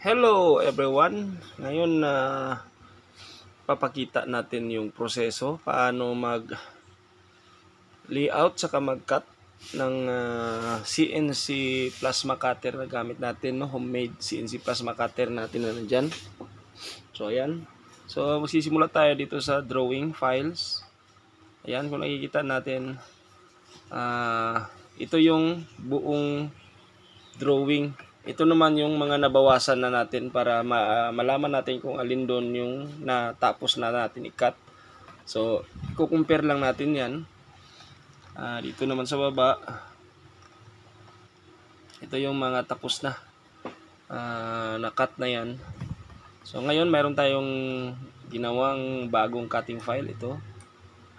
Hello everyone. Ngayon papakita natin yung proseso paano mag layout saka mag-cut ng CNC plasma cutter na gamit natin, no? Homemade CNC plasma cutter natin na nandyan. So ayan. So magsisimula tayo dito sa drawing files. Ayan, kung nakikita natin ito yung buong drawing. Ito naman yung mga nabawasan na natin para malaman natin kung alin doon yung natapos na natin i-cut. So, i-compare lang natin yan. Dito naman sa baba, ito yung mga tapos na na-cut na yan. So, ngayon mayroon tayong ginawang bagong cutting file. Ito,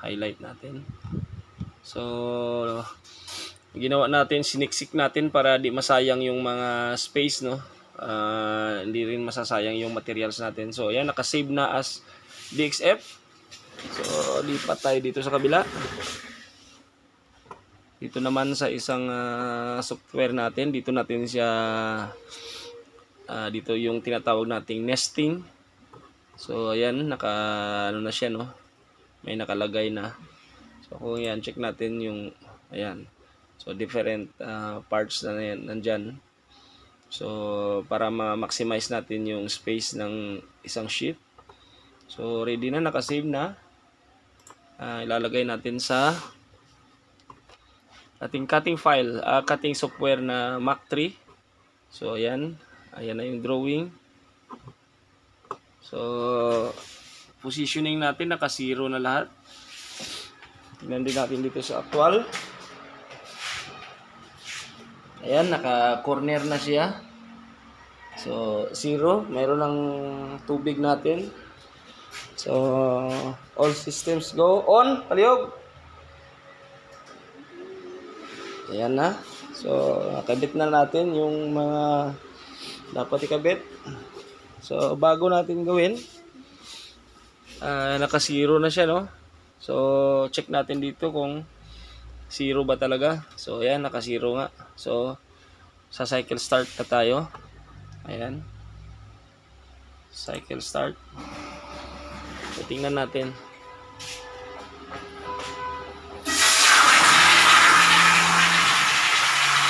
highlight natin. So, ginawa natin, siniksik natin para di masayang yung mga space, no? Hindi rin masasayang yung materials natin. So ayan, nakasave na as DXF. So lipat tayo dito sa kabila. Dito naman sa isang software natin, dito natin siya dito yung tinatawag nating nesting. So ayan, ano na siya, no? May nakalagay na. So kung yan, check natin yung ayan. So different parts na yan nandyan. So para ma-maximize natin yung space ng isang sheet. So ready na, nakasave na. Ilalagay natin sa ating cutting file, cutting software na Mach 3. So ayan, ayan na yung drawing. So positioning natin, naka-zero na lahat. Tingnan din natin dito sa actual. Ayan, naka-corner na siya. So, 0. Mayroon ng tubig natin. So, all systems go on. Palihog. Ayan na. So, nakabit na natin yung mga dapat ikabit. So, bago natin gawin, naka-0 na siya, no? So, check natin dito kung 0 ba talaga. So ayan, naka-0 nga. So sa cycle start na tayo. Ayan, cycle start. So tingnan natin.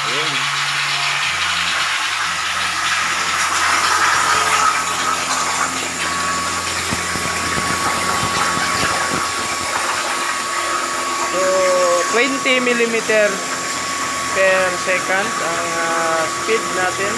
Ayan. So 20 mm per second ang speed natin.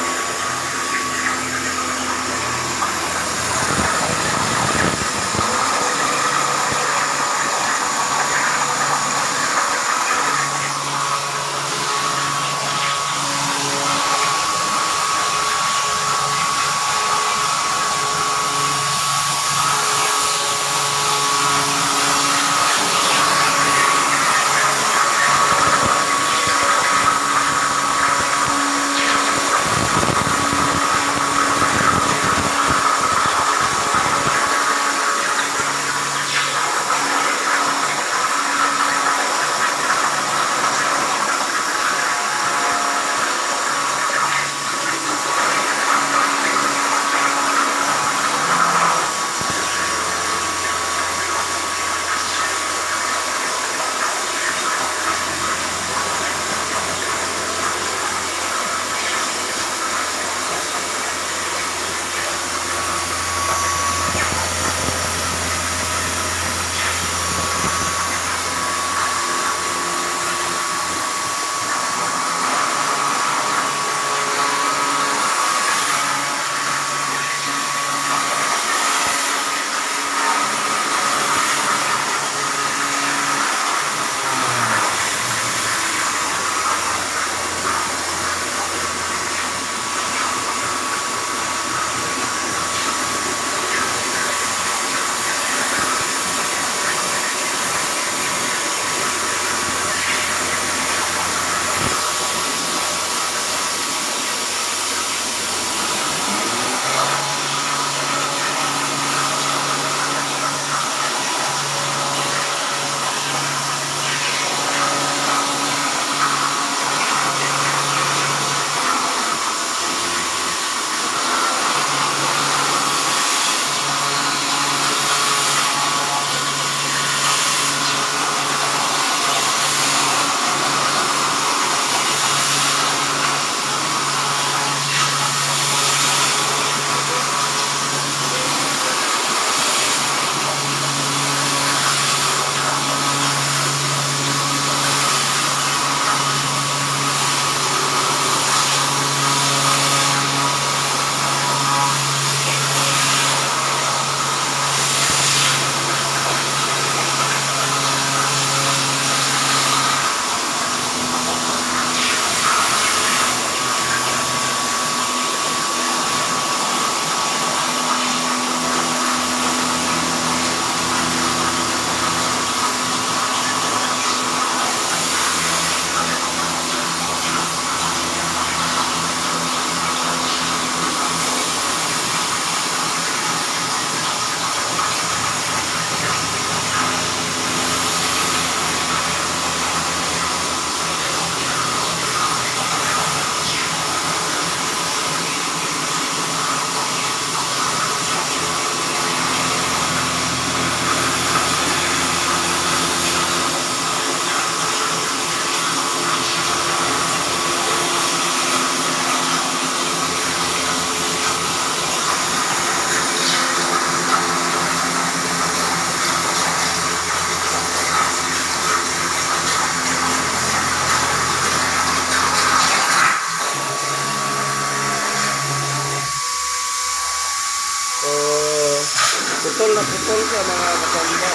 putol na putol siya mga kasamba.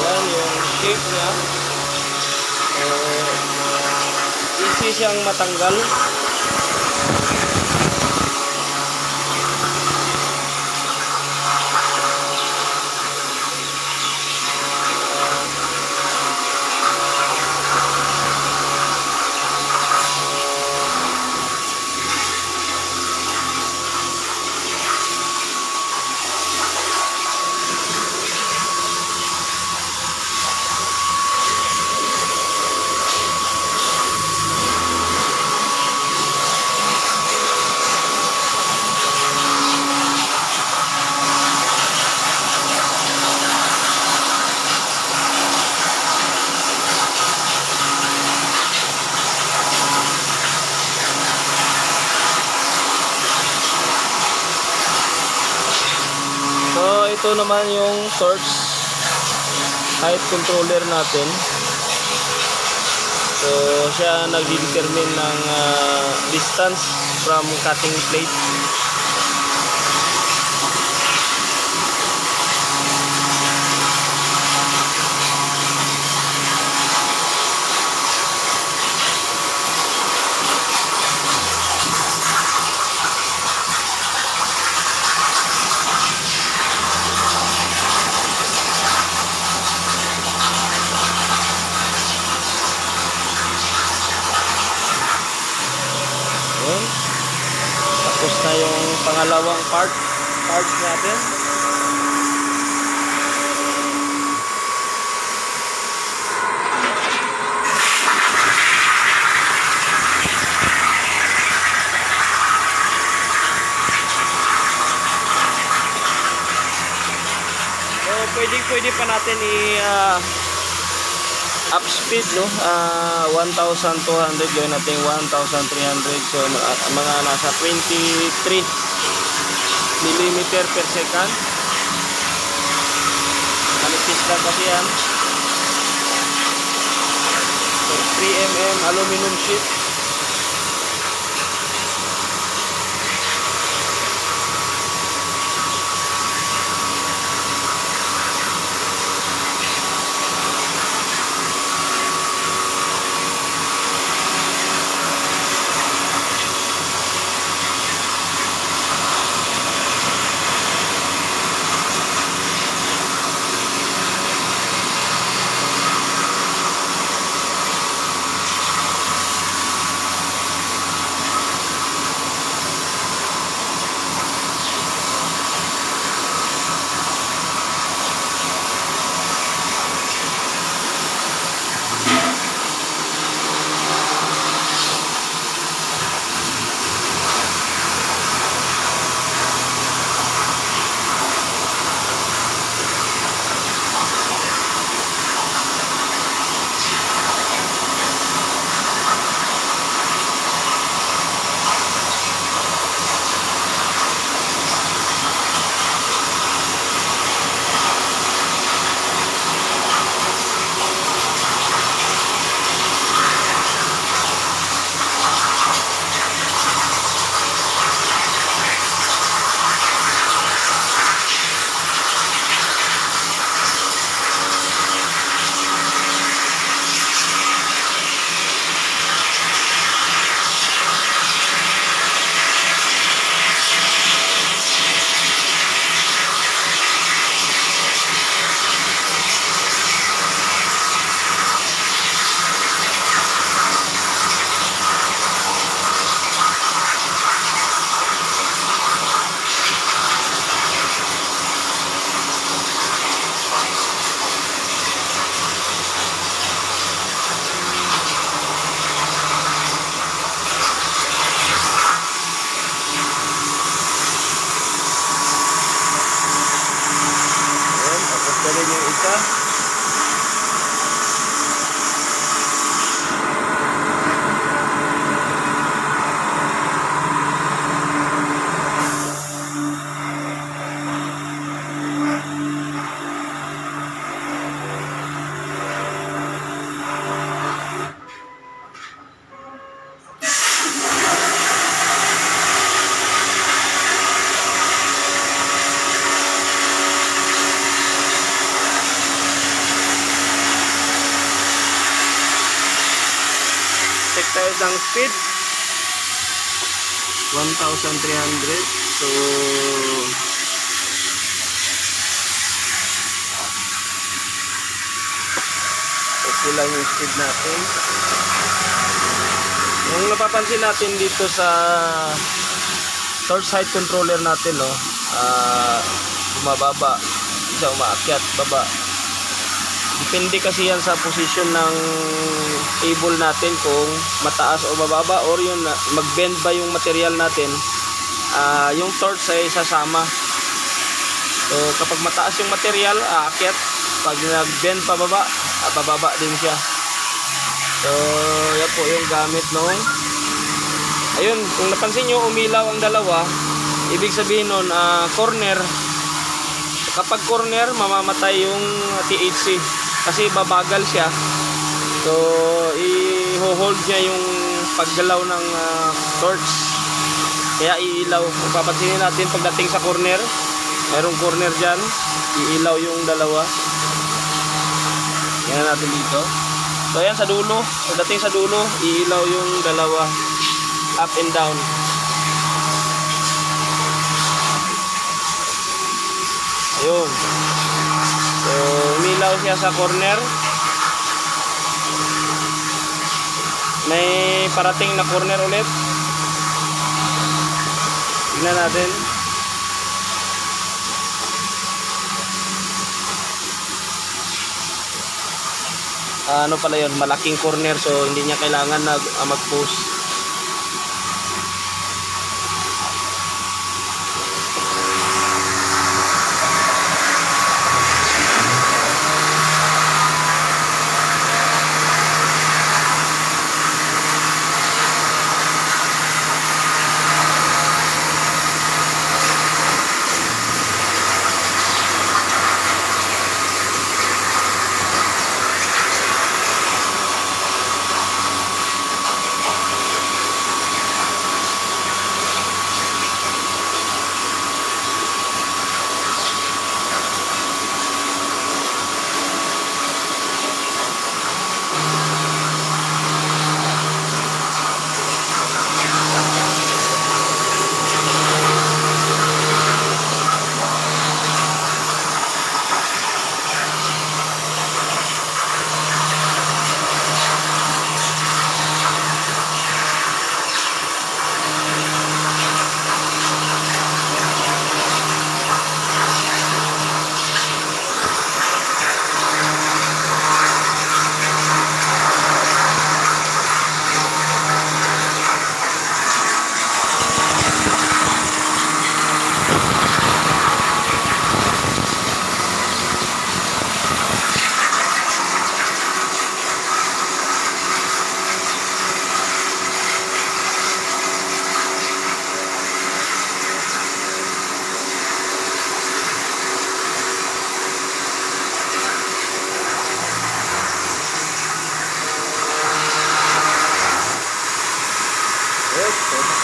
Ayan yung shape niya. Easy siyang matanggal. So ito naman yung torch height controller natin. So siya nagde-determine ng distance from cutting plate. Yun. Tapos na yung pangalawang parts natin. So pwede pa natin up speed, no? 1,200, gawin natin 1,300. So mga nasa 23 millimeter per second. Manipis lang kasi yan. So 3mm aluminum sheet. tayo ng speed 1,300. So okay lang yung speed natin. Yung napapansin natin dito sa torch height controller natin, no, bumababa, isa umaakyat, baba. Depende kasi yan sa position ng table natin kung mataas o bababa, or yun mag-bend ba yung material natin. Yung torch ay sasama. So kapag mataas yung material, aakyat. Pag nag-bend pababa, bababa din siya. So yan po yung gamit nung ayun, kung napansin nyo, umilaw ang dalawa. Ibig sabihin nun, corner. Kapag corner, mamamatay yung THC kasi babagal siya. So i-hold niya yung paggalaw ng torch, kaya iilaw. Kung papansinin natin, pagdating sa corner, mayroong corner dyan, iilaw yung dalawa. Yan natin dito. So ayan sa dulo, pagdating sa dulo, iilaw yung dalawa, up and down. Ayun. So umilaw siya sa corner. May parating na corner ulit. Tignan natin. Ano pala yun, malaking corner, so hindi niya kailangan na mag-push.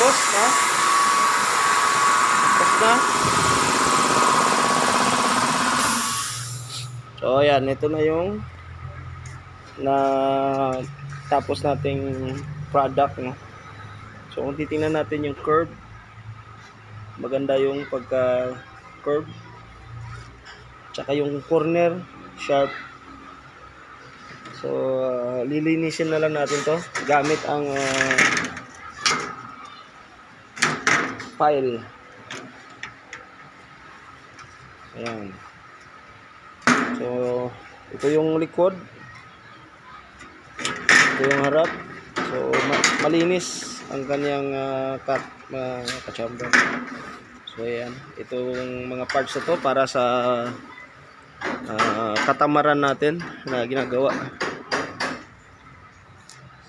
Tapos na. Tapos na. So ayan, ito na yung na tapos nating product, no. So kung titingnan natin yung curve, maganda yung pagka curve, tsaka yung corner sharp. So lilinisin na lang natin to gamit ang file. Ayan. So ito yung likod, ito yung harap. So malinis ang kanyang kachamber. So ayan, itong mga parts na to para sa katamaran natin na ginagawa.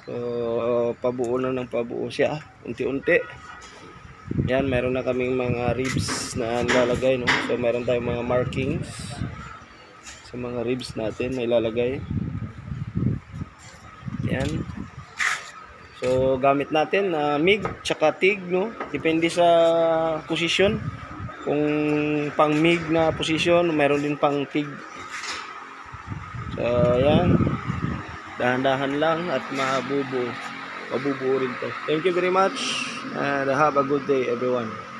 So pabuo na ng pabuo siya unti-unti. Yan, meron na kaming mga ribs na nilalagay, no. So meron tayong mga markings sa mga ribs natin na ilalagay. Yan. So gamit natin MIG tsaka TIG, no. Depende sa position. Kung pang MIG na position, meron din pang TIG. So yan, dahan-dahan lang at mabubuo. mabubuo rin to. Thank you very much and have a good day everyone.